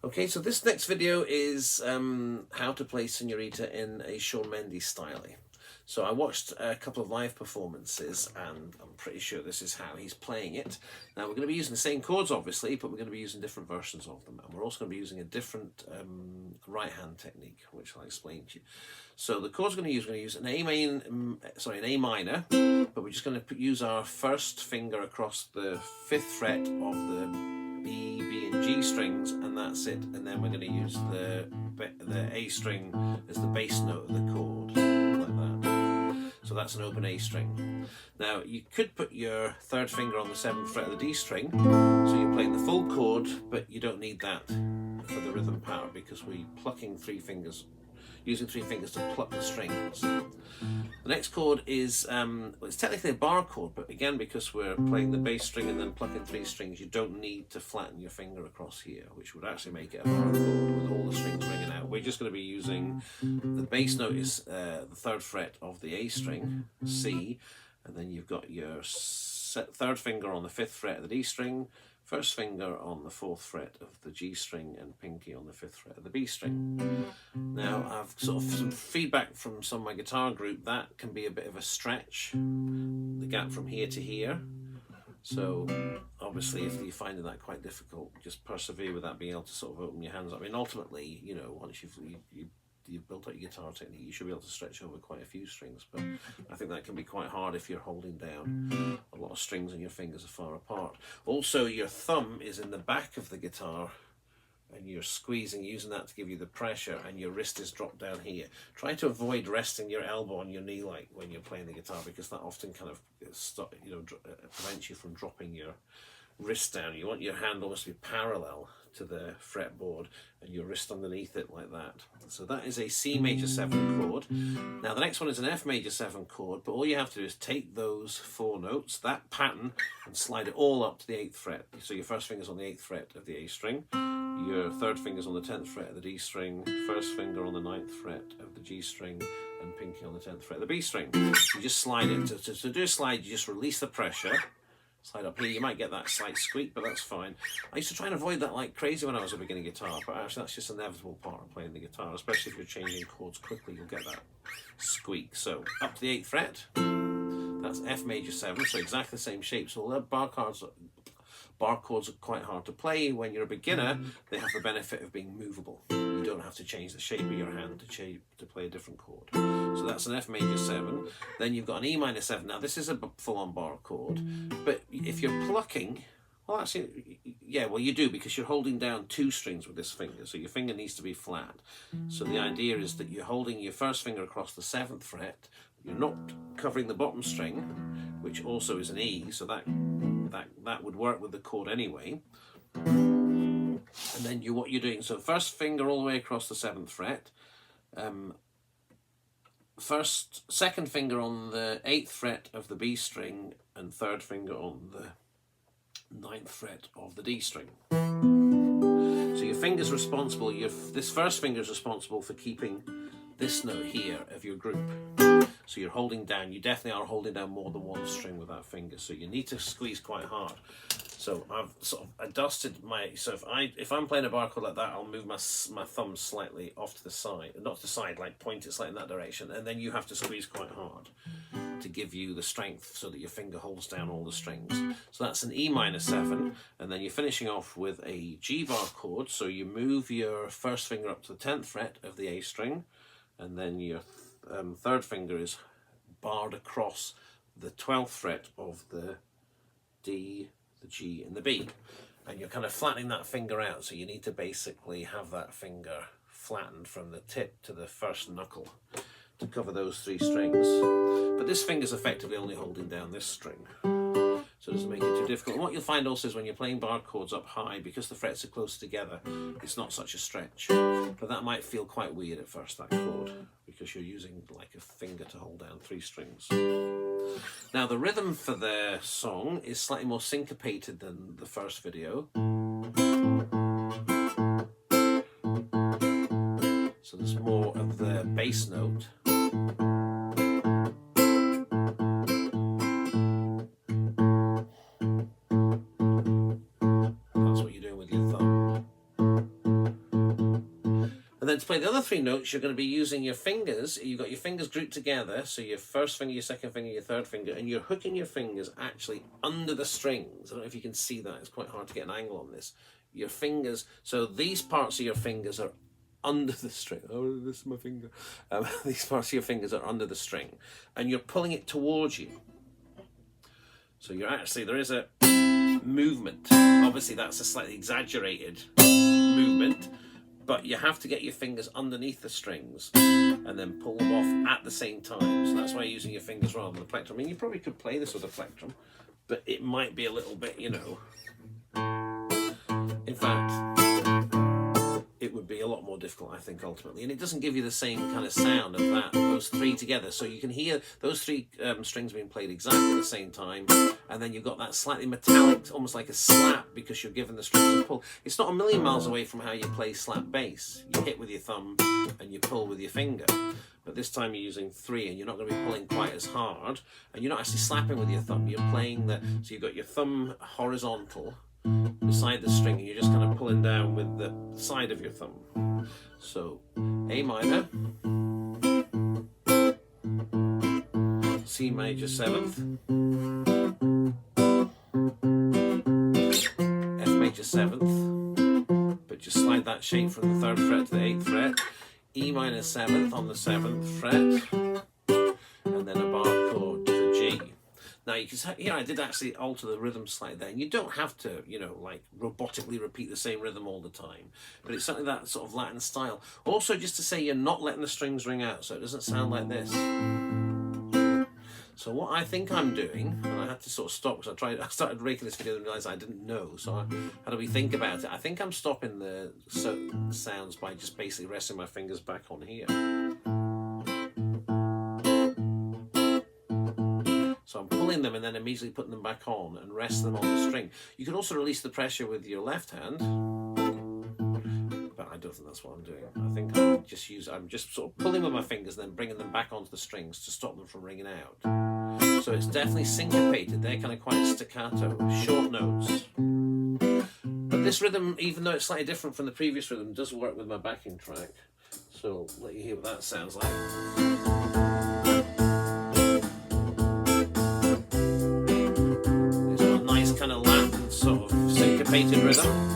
Okay, so this next video is how to play Senorita in a Shawn Mendes Stylee. So I watched a couple of live performances and I'm pretty sure this is how he's playing it. Now we're going to be using the same chords obviously, but we're going to be using different versions of them. And we're also going to be using a different right hand technique, which I'll explain to you. So the chords we're going to use an an A minor, but we're just going to use our first finger across the 5th fret of the B and G strings, and that's it. And then we're going to use the A string as the bass note of the chord, like that. So that's an open A string. Now you could put your 3rd finger on the 7th fret of the D string, so you're playing the full chord, but you don't need that for the rhythm part because we're plucking 3 fingers, using 3 fingers to pluck the strings. The next chord is, well, it's technically a bar chord, but again, because we're playing the bass string and then plucking 3 strings, you don't need to flatten your finger across here, which would actually make it a bar chord with all the strings ringing out. We're just going to be using, the bass note is the 3rd fret of the A string, C, and then you've got your 3rd finger on the 5th fret of the D string, 1st finger on the 4th fret of the G string, and pinky on the 5th fret of the B string. Now I've sort of some feedback from some of my guitar group that can be a bit of a stretch, the gap from here to here. So obviously if you're finding that quite difficult, just persevere with that, being able to sort of open your hands up. I mean, ultimately, you know, once you've built up your guitar technique, you should be able to stretch over quite a few strings, but I think that can be quite hard if you're holding down a lot of strings and your fingers are far apart. Also, your thumb is in the back of the guitar and you're squeezing, using that to give you the pressure, and your wrist is dropped down here. Try to avoid resting your elbow on your knee like when you're playing the guitar, because that often kind of prevents you from dropping your wrist down. You want your hand almost to be parallel to the fretboard and your wrist underneath it like that. So that is a C major 7 chord. Now the next one is an F major 7 chord, but all you have to do is take those 4 notes, that pattern, and slide it all up to the 8th fret. So your 1st finger's on the 8th fret of the A string, your 3rd finger's on the 10th fret of the D string, 1st finger on the 9th fret of the G string, and pinky on the 10th fret of the B string. You just slide it. To do a slide, you just release the pressure, slide up here. You might get that slight squeak, but that's fine. I used to try and avoid that like crazy when I was a beginning guitar, but actually that's just an inevitable part of playing the guitar, especially if you're changing chords quickly, you'll get that squeak. So up to the 8th fret, that's F major 7, so exactly the same shape. So bar chords are quite hard to play. When you're a beginner, they have the benefit of being movable. You don't have to change the shape of your hand to play a different chord. So that's an F major 7. Then you've got an E minor 7. Now this is a full-on bar chord, but if you're plucking, well actually, yeah, well you do, because you're holding down 2 strings with this finger, so your finger needs to be flat. So the idea is that you're holding your 1st finger across the 7th fret, you're not covering the bottom string, which also is an E, so that would work with the chord anyway. And then what you're doing, so 1st finger all the way across the 7th fret, 2nd finger on the 8th fret of the B string, and 3rd finger on the 9th fret of the D string. So your finger's responsible, this 1st finger is responsible for keeping this note here of your group. So you're holding down, you definitely are holding down more than 1 string with that finger, so you need to squeeze quite hard. So I've sort of adjusted so if I'm playing a bar chord like that, I'll move my thumb slightly off to the side, not to the side, like point it slightly in that direction, and then you have to squeeze quite hard to give you the strength so that your finger holds down all the strings. So that's an E minor 7, and then you're finishing off with a G bar chord, so you move your 1st finger up to the 10th fret of the A string, and then your 3rd finger is barred across the 12th fret of the D, the G, and the B. And you're kind of flattening that finger out, so you need to basically have that finger flattened from the tip to the 1st knuckle to cover those 3 strings. But this finger's effectively only holding down this string, so it doesn't make it too difficult. And what you'll find also is when you're playing bar chords up high, because the frets are close together, it's not such a stretch. But that might feel quite weird at first, that chord, because you're using like a finger to hold down 3 strings. Now the rhythm for the song is slightly more syncopated than the first video. So there's more of the bass note. That's what you're doing with your thumb. And then to play the other 3 notes, you're going to be using your fingers. You've got your fingers grouped together, so your first finger, your second finger, your third finger, and you're hooking your fingers actually under the strings. I don't know if you can see that. It's quite hard to get an angle on this. Your fingers, so these parts of your fingers are under the string. Oh, this is my finger. These parts of your fingers are under the string, and you're pulling it towards you. So you're actually, there is a movement. Obviously, that's a slightly exaggerated movement, but you have to get your fingers underneath the strings and then pull them off at the same time. So that's why you're using your fingers rather than the plectrum. I mean, you probably could play this with a plectrum, but it might be a little bit, you know. In fact, it would be a lot more difficult, I think, ultimately. And it doesn't give you the same kind of sound of that, those 3 together. So you can hear those 3 strings being played exactly at the same time. And then you've got that slightly metallic, almost like a slap, because you're giving the strings a pull. It's not a million miles away from how you play slap bass. You hit with your thumb and you pull with your finger. But this time you're using 3, and you're not going to be pulling quite as hard. And you're not actually slapping with your thumb. You're playing so you've got your thumb horizontal beside the string, and you're just kind of pulling down with the side of your thumb. So A minor, C major 7th, F major 7th, but just slide that shape from the 3rd fret to the 8th fret, E minor 7th on the 7th fret, and then a bar chord to the G. Now, you can see, here I did actually alter the rhythm slightly there, and you don't have to, you know, like robotically repeat the same rhythm all the time, but it's certainly that sort of Latin style. Also, just to say, you're not letting the strings ring out, so it doesn't sound like this. So what I think I'm doing, and I had to sort of stop because I started raking this video and realised I didn't know, so how do we think about it? I think I'm stopping the sounds by just basically resting my fingers back on here. So I'm pulling them and then immediately putting them back on and rest them on the string. You can also release the pressure with your left hand, but I don't think that's what I'm doing. I think I'm just sort of pulling with my fingers and then bringing them back onto the strings to stop them from ringing out. So it's definitely syncopated. They're kind of quite staccato, short notes. But this rhythm, even though it's slightly different from the previous rhythm, does work with my backing track. So I'll let you hear what that sounds like. Kind of Latin sort of syncopated rhythm.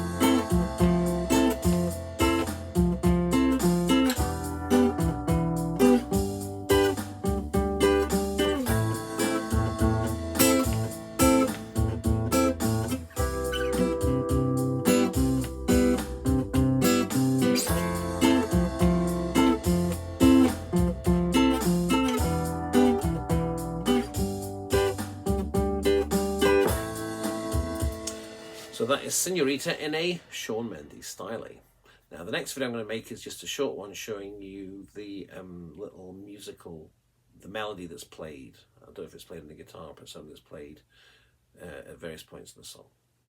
So that is Senorita in a Shawn Mendes Stylee. Now the next video I'm going to make is just a short one showing you the little musical, the melody that's played. I don't know if it's played on the guitar, but something that's played at various points in the song.